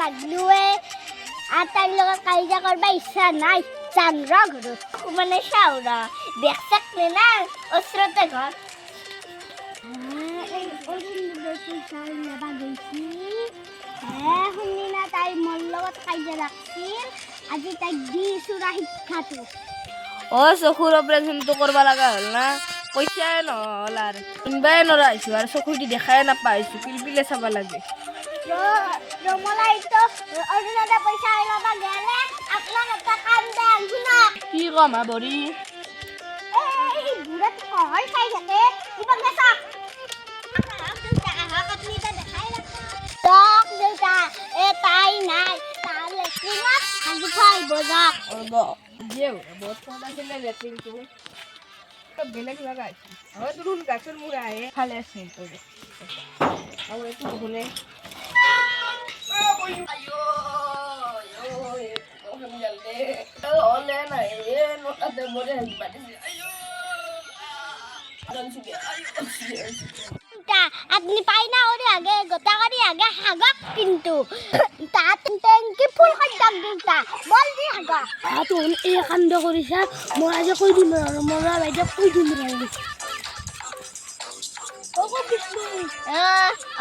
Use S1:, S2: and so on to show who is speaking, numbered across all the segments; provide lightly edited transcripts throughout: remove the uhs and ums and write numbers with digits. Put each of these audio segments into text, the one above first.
S1: লাগলোৱে আৰু তাইৰ লগত কাজিয়া কৰিব ইচ্ছা নাই যাম ৰ ঘৰত মানে চাওঁ ৰ বেগ চেক না ওচৰতে ঘৰ শুনি না তাই মোৰ লগত কাজিয়া লাগছিল আজি তাইক দিছোঁ ৰা শিক্ষাটো
S2: চকুৰ অপাৰেশ্যনটো কৰিব লগা হ'ল না পইচাই নহ'ল আৰু কিনবাই নৰা হৈছোঁ আৰু চকু দি দেখাই নাপাইছোঁ পিলপিলে চাব লাগে
S1: ৰমলাইতো অৰুণোদয় পইচা ল'ব গেলে আপোনাক এটা কাম দেন শুনক
S2: কি কম হা বৰি
S1: এই বুঢ়াটো সহায় খাই থাকে কিবা চাওক দেউতা তাই নাই তাৰ লেট্ৰিনত আজি খাই বজাক
S2: বহুত ফোন আছিলে লেট্ৰিনটো বেলেগ লগা হয় তোৰ গাছৰ মূৰা আহে খালে আছে আৰু এইটো শুনে
S1: আপনি পাই না ওরে আগে গোটা করি আগে হাগক কিন্তু তাত টেঙ্কি ফুল খাই দাম দেউতা বল দি হাগক
S3: তুন এই কাণ্ড কৰিছা মই আজি কৈ দিম আৰু মৰা বাইদেউ কৈ দিম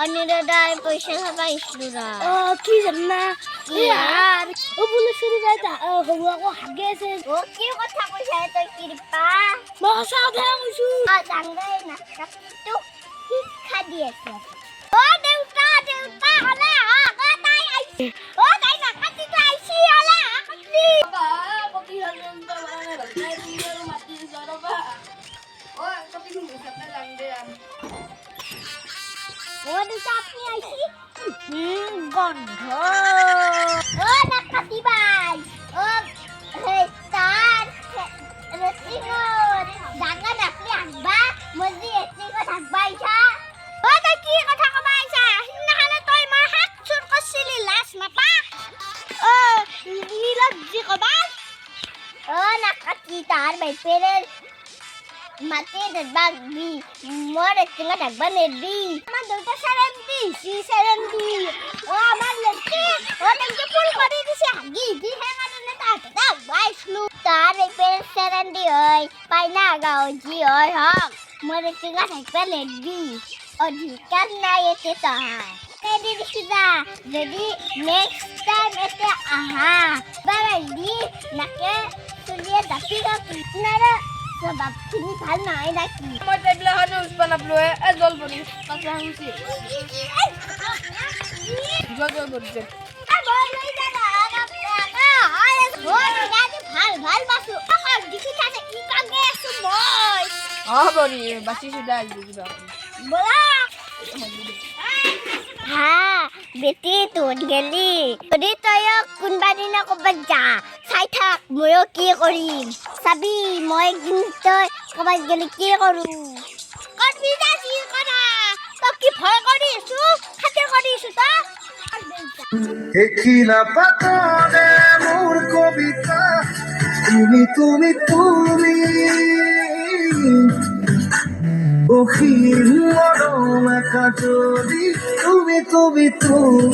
S1: অনিরোদায় পয়সা খাবা ইসলুরা
S3: কি জানা ইয়ার ও বলে শুরু যাইতা হবু আকৌ হাগে আছে
S1: ও কি কথা কইছা তই কৃপা
S3: মই সঁচা কথা কৈছো
S1: জাংগাই না তো শিক্ষা দিয়েছে ও দেউতা দেউতা হলে তাই আইছি ও তাই না কাটি তো আইছি হলে কাটি
S2: কপি হলেন তো মানে নাই দিয়ার মাটি জরবা ও কপি শুনি সাথে লাগবে
S1: ও দেউতা আপনি আইছি গন্ধ ও না কাটি বাই ও হে তার রতিগর ডাঙ্গা ডাকলি আনবা মজি এতিগো থাকবা ইছা ও তাই কি কথা কবা আইছা হিন্নাখানে তই মই হাত চুর করছিলি লাশ নাপা ও নীলজি কবা ও না কাটি তার বাইপেরের মাতে দরবা দি মোর এতিগো থাকবা নেদি আমার দুটো সেরেন্ডি ও আমার লেখি ও তেমকে ফুল করে দিছে হাগি দি হেগানে তা বাইসলু তার পেন সেরেন্ডি হই পাইনা গাও জি হই হক মোর এতিগো থাকবা নেদি অধিকার নাই এতে তাহা রেডি দিছিদা যদি নেক্সট টাইম এতে আহা বারাইদি নাকে তুলিয়ে দাপি আপনারা সবাব তুমি ভাল নাই নাকি
S2: মই টেবলা হনে উসপান আপলোয়ে জল বনি কাঁচা হুসি জল বলছে
S1: ভাল বাসু দেখি থাকে ই কাগে আছো মই
S2: বরি বাসি সুদা দিবা
S1: বলা হ্যাঁ বেটি তোর গেলি যদি তই কোনবা দিনা ক'ৰবাত যা চাই থাক ময়ো কি কৰিম চাবি মই তই ক'ৰবাত গেলি কি কৰোঁ কৰবি যা যি কৰা তই কি ভয় কৰিছো খাতিৰ কৰিছো তই
S4: এখিলা পাতনে মোৰ কবিতা তুমি তুমি তুমি অসীম মৰম একা যদি তুমি তুমি তুমি